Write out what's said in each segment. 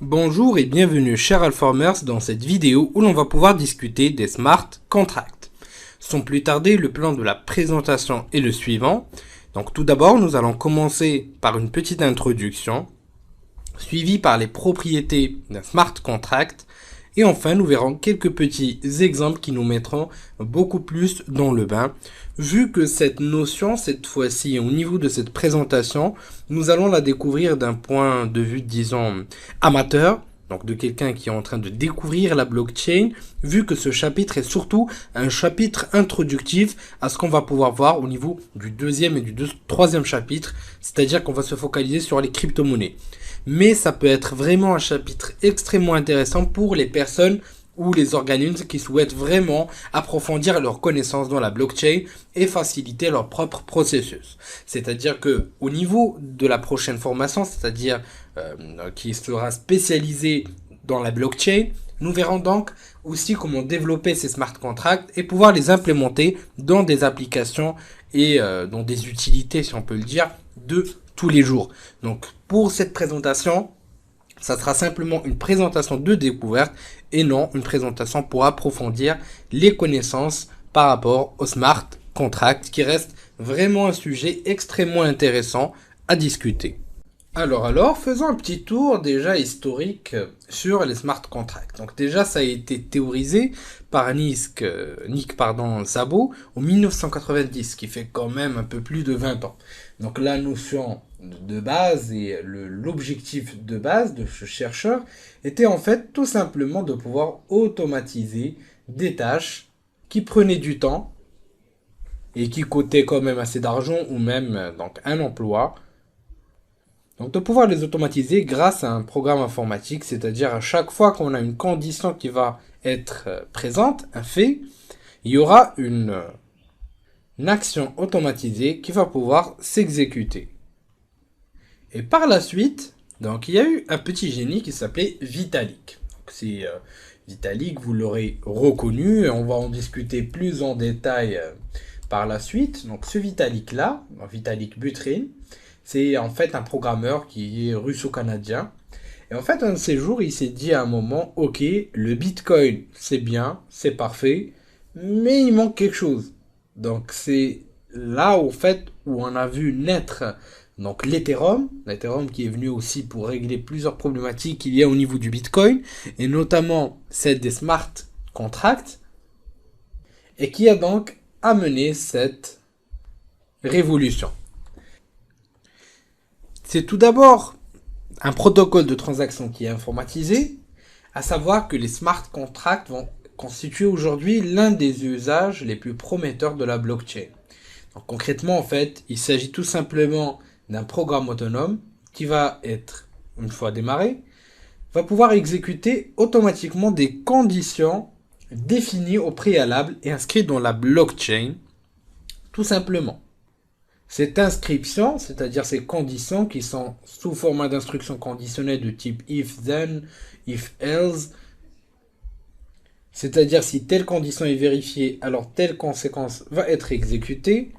Bonjour et bienvenue chers Alformers dans cette vidéo où l'on va pouvoir discuter des smart contracts. Sans plus tarder, le plan de la présentation est le suivant. Donc tout d'abord, nous allons commencer par une petite introduction, suivie par les propriétés d'un smart contract. Et enfin, nous verrons quelques petits exemples qui nous mettront beaucoup plus dans le bain. Vu que cette notion, cette fois-ci, au niveau de cette présentation, nous allons la découvrir d'un point de vue, disons, amateur, donc de quelqu'un qui est en train de découvrir la blockchain, vu que ce chapitre est surtout un chapitre introductif à ce qu'on va pouvoir voir au niveau du deuxième et du troisième chapitre, c'est-à-dire qu'on va se focaliser sur les crypto-monnaies. Mais ça peut être vraiment un chapitre extrêmement intéressant pour les personnes ou les organismes qui souhaitent vraiment approfondir leurs connaissances dans la blockchain et faciliter leur propre processus. C'est-à-dire que au niveau de la prochaine formation, c'est-à-dire qui sera spécialisée dans la blockchain, nous verrons donc aussi comment développer ces smart contracts et pouvoir les implémenter dans des applications et dans des utilités, si on peut le dire, de tous les jours. Donc pour cette présentation, ça sera simplement une présentation de découverte et non une présentation pour approfondir les connaissances par rapport au smart contract qui reste vraiment un sujet extrêmement intéressant à discuter. Alors, faisons un petit tour déjà historique sur les smart contracts. Donc déjà, ça a été théorisé par Nick Szabo en 1990, qui fait quand même un peu plus de 20 ans. Donc la notion de base et l'objectif de base de ce chercheur était en fait tout simplement de pouvoir automatiser des tâches qui prenaient du temps et qui coûtaient quand même assez d'argent ou même donc un emploi. Donc de pouvoir les automatiser grâce à un programme informatique, c'est-à-dire à chaque fois qu'on a une condition qui va être présente, un fait, il y aura une action automatisée qui va pouvoir s'exécuter. Et par la suite, donc il y a eu un petit génie qui s'appelait Vitalik. C'est Vitalik, vous l'aurez reconnu, et on va en discuter plus en détail par la suite. Donc ce Vitalik-là, Vitalik Buterin, c'est en fait un programmeur qui est russo-canadien. Et en fait, un de ces jours, il s'est dit à un moment, ok, le Bitcoin, c'est bien, c'est parfait, mais il manque quelque chose. Donc c'est là, au fait, où on a vu naître donc l'Ethereum qui est venu aussi pour régler plusieurs problématiques qu'il y a au niveau du Bitcoin, et notamment celle des smart contracts, et qui a donc amené cette révolution. C'est tout d'abord un protocole de transaction qui est informatisé, à savoir que les smart contracts vont constituer aujourd'hui l'un des usages les plus prometteurs de la blockchain. Donc concrètement, en fait, il s'agit tout simplement d'un programme autonome qui va être, une fois démarré, va pouvoir exécuter automatiquement des conditions définies au préalable et inscrites dans la blockchain, tout simplement. Cette inscription, c'est-à-dire ces conditions qui sont sous format d'instructions conditionnelles de type if then, if else, c'est-à-dire si telle condition est vérifiée, alors telle conséquence va être exécutée,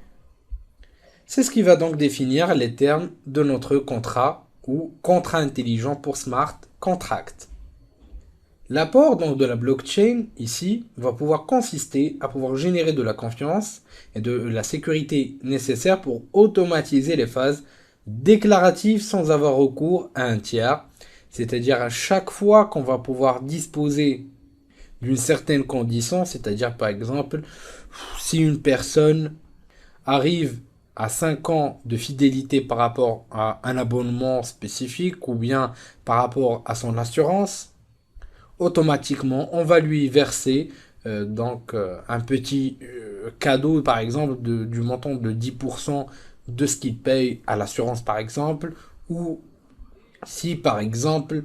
c'est ce qui va donc définir les termes de notre contrat ou contrat intelligent pour smart contract. L'apport donc de la blockchain ici va pouvoir consister à pouvoir générer de la confiance et de la sécurité nécessaire pour automatiser les phases déclaratives sans avoir recours à un tiers. C'est-à-dire à chaque fois qu'on va pouvoir disposer d'une certaine condition, c'est-à-dire par exemple si une personne arrive à 5 ans de fidélité par rapport à un abonnement spécifique ou bien par rapport à son assurance, automatiquement, on va lui verser un petit cadeau, par exemple, du montant de 10% de ce qu'il paye à l'assurance, par exemple, ou si, par exemple,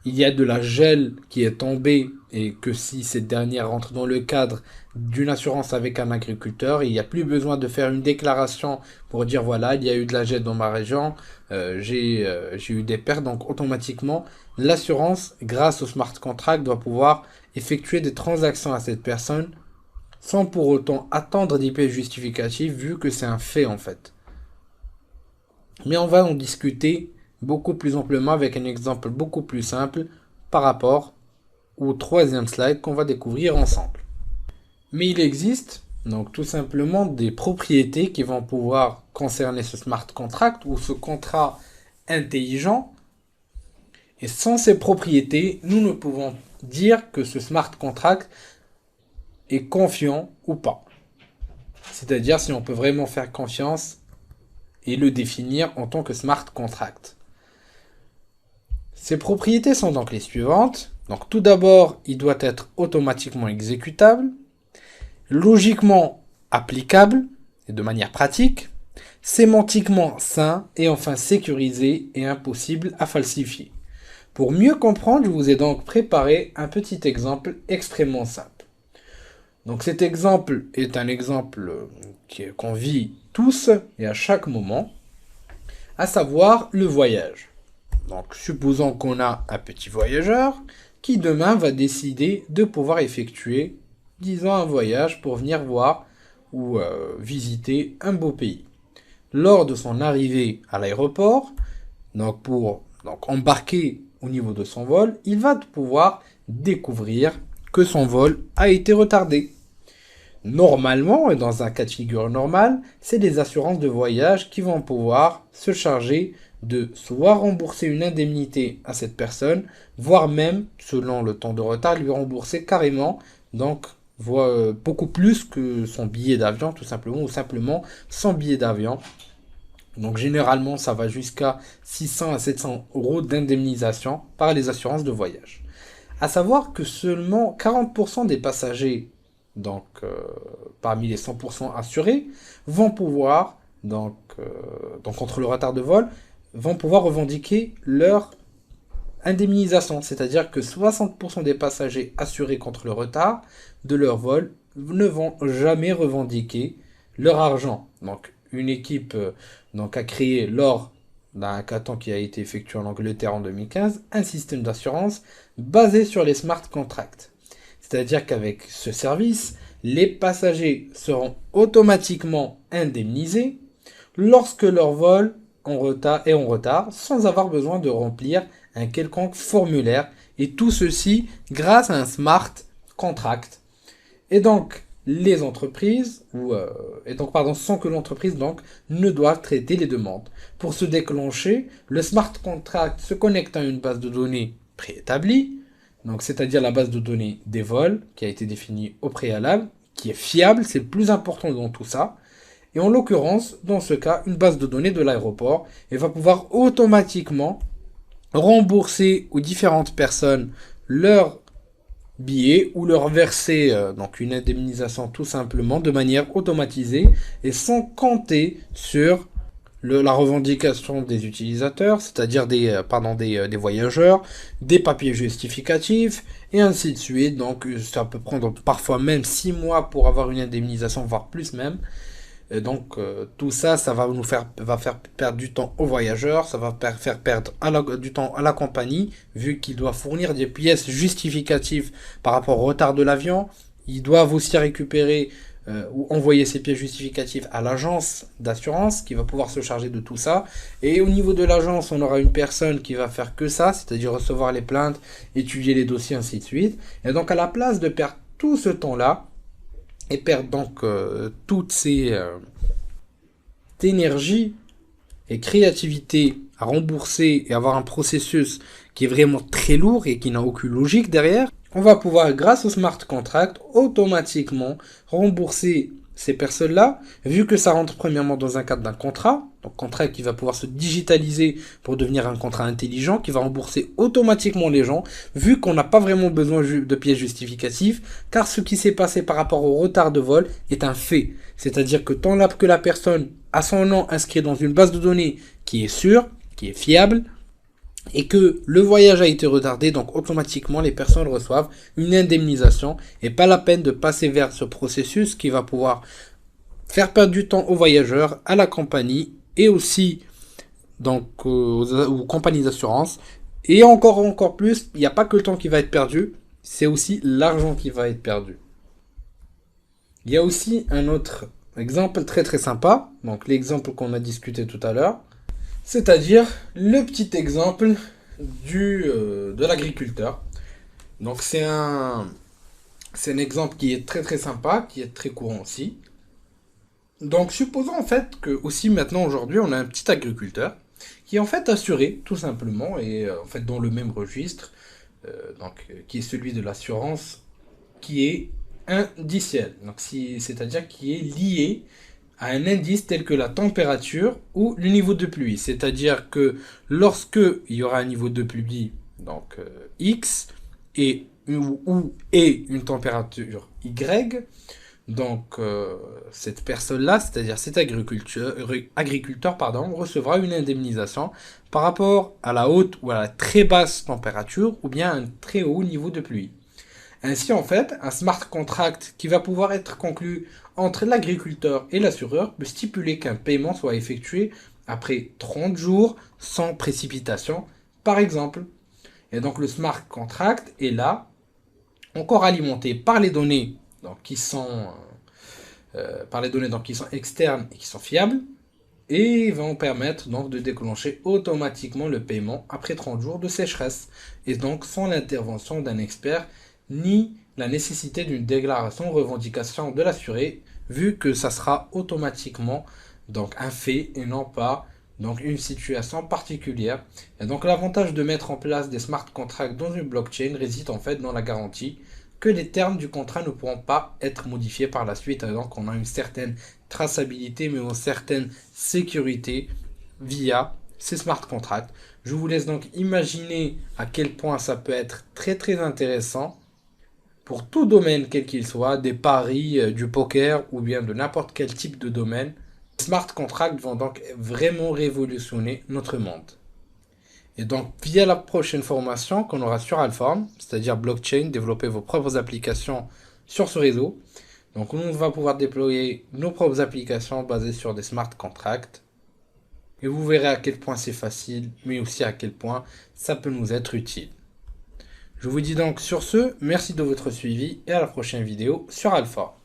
il y a de la gel qui est tombée et que si cette dernière rentre dans le cadre d'une assurance avec un agriculteur, il n'y a plus besoin de faire une déclaration pour dire voilà, il y a eu de la gel dans ma région, j'ai eu des pertes, donc automatiquement l'assurance, grâce au smart contract, doit pouvoir effectuer des transactions à cette personne sans pour autant attendre des pièces justificatives vu que c'est un fait en fait. Mais on va en discuter beaucoup plus amplement avec un exemple beaucoup plus simple par rapport au troisième slide qu'on va découvrir ensemble. Mais il existe donc tout simplement des propriétés qui vont pouvoir concerner ce smart contract ou ce contrat intelligent. Et sans ces propriétés, nous ne pouvons dire que ce smart contract est confiant ou pas. C'est-à-dire si on peut vraiment faire confiance et le définir en tant que smart contract. Ces propriétés sont donc les suivantes. Donc tout d'abord, il doit être automatiquement exécutable, logiquement applicable et de manière pratique, sémantiquement sain et enfin sécurisé et impossible à falsifier. Pour mieux comprendre, je vous ai donc préparé un petit exemple extrêmement simple. Donc cet exemple est un exemple qu'on vit tous et à chaque moment, à savoir le voyage. Donc supposons qu'on a un petit voyageur qui demain va décider de pouvoir effectuer, disons, un voyage pour venir voir ou visiter un beau pays. Lors de son arrivée à l'aéroport, donc pour embarquer au niveau de son vol, il va pouvoir découvrir que son vol a été retardé. Normalement, et dans un cas de figure normal, c'est les assurances de voyage qui vont pouvoir se charger de soit rembourser une indemnité à cette personne, voire même, selon le temps de retard, lui rembourser carrément, donc beaucoup plus que son billet d'avion, tout simplement, ou simplement son billet d'avion. Donc généralement, ça va jusqu'à 600 à 700 euros d'indemnisation par les assurances de voyage. À savoir que seulement 40% des passagers, donc parmi les 100% assurés, vont pouvoir, contre le retard de vol, vont pouvoir revendiquer leur indemnisation. C'est-à-dire que 60% des passagers assurés contre le retard de leur vol ne vont jamais revendiquer leur argent. Donc une équipe a créé lors d'un hackathon qui a été effectué en Angleterre en 2015 un système d'assurance basé sur les smart contracts. C'est-à-dire qu'avec ce service, les passagers seront automatiquement indemnisés lorsque leur vol est en retard sans avoir besoin de remplir un quelconque formulaire, et tout ceci grâce à un smart contract. Et donc les entreprises, sans que l'entreprise ne doive traiter les demandes. Pour se déclencher, le smart contract se connecte à une base de données préétablie, c'est-à-dire la base de données des vols qui a été définie au préalable, qui est fiable, c'est le plus important dans tout ça. Et en l'occurrence, dans ce cas, une base de données de l'aéroport, et va pouvoir automatiquement rembourser aux différentes personnes leurs billets ou leur verser une indemnisation tout simplement de manière automatisée et sans compter sur la revendication des utilisateurs, c'est-à-dire des voyageurs, des papiers justificatifs et ainsi de suite. Donc ça peut prendre parfois même 6 mois pour avoir une indemnisation, voire plus même. Et donc tout ça, va faire perdre du temps aux voyageurs, ça va faire perdre du temps à la compagnie, vu qu'ils doivent fournir des pièces justificatives par rapport au retard de l'avion. Ils doivent aussi récupérer ou envoyer ces pièces justificatives à l'agence d'assurance qui va pouvoir se charger de tout ça. Et au niveau de l'agence, on aura une personne qui va faire que ça, c'est-à-dire recevoir les plaintes, étudier les dossiers, ainsi de suite. Et donc à la place de perdre tout ce temps-là, et perdre donc toute cette énergie et créativité à rembourser et avoir un processus qui est vraiment très lourd et qui n'a aucune logique derrière, on va pouvoir, grâce au smart contract, automatiquement rembourser ces personnes-là, vu que ça rentre premièrement dans un cadre d'un contrat, donc contrat qui va pouvoir se digitaliser pour devenir un contrat intelligent, qui va rembourser automatiquement les gens, vu qu'on n'a pas vraiment besoin de pièces justificatives, car ce qui s'est passé par rapport au retard de vol est un fait. C'est-à-dire que tant que la personne a son nom inscrit dans une base de données qui est sûre, qui est fiable, et que le voyage a été retardé, donc automatiquement les personnes reçoivent une indemnisation et pas la peine de passer vers ce processus qui va pouvoir faire perdre du temps aux voyageurs, à la compagnie et aussi aux compagnies d'assurance. Et encore plus, il n'y a pas que le temps qui va être perdu, c'est aussi l'argent qui va être perdu. Il y a aussi un autre exemple très très sympa, donc l'exemple qu'on a discuté tout à l'heure. C'est-à-dire le petit exemple de l'agriculteur. Donc c'est un exemple qui est très très sympa, qui est très courant aussi. Donc supposons en fait que aussi maintenant aujourd'hui on a un petit agriculteur qui est en fait assuré tout simplement et en fait dans le même registre, qui est celui de l'assurance, qui est indiciel. Donc c'est-à-dire qui est lié à un indice tel que la température ou le niveau de pluie. C'est-à-dire que lorsque il y aura un niveau de pluie, X, et une température Y, cette personne-là, c'est-à-dire cet agriculteur, pardon, recevra une indemnisation par rapport à la haute ou à la très basse température ou bien un très haut niveau de pluie. Ainsi, en fait, un smart contract qui va pouvoir être conclu entre l'agriculteur et l'assureur peut stipuler qu'un paiement soit effectué après 30 jours sans précipitation, par exemple. Et donc le smart contract est là, encore alimenté par les données qui sont externes et qui sont fiables, et vont permettre donc de déclencher automatiquement le paiement après 30 jours de sécheresse, et donc sans l'intervention d'un expert ni la nécessité d'une déclaration revendication de l'assuré, vu que ça sera automatiquement donc un fait et non pas donc une situation particulière. Et donc l'avantage de mettre en place des smart contracts dans une blockchain réside en fait dans la garantie que les termes du contrat ne pourront pas être modifiés par la suite. Et donc on a une certaine traçabilité mais une certaine sécurité via ces smart contracts. Je vous laisse donc imaginer à quel point ça peut être très très intéressant pour tout domaine quel qu'il soit, des paris, du poker ou bien de n'importe quel type de domaine. Les smart contracts vont donc vraiment révolutionner notre monde. Et donc, via la prochaine formation qu'on aura sur Alform, c'est-à-dire blockchain, développer vos propres applications sur ce réseau. Donc, on va pouvoir déployer nos propres applications basées sur des smart contracts. Et vous verrez à quel point c'est facile, mais aussi à quel point ça peut nous être utile. Je vous dis donc sur ce, merci de votre suivi et à la prochaine vidéo sur Alpha.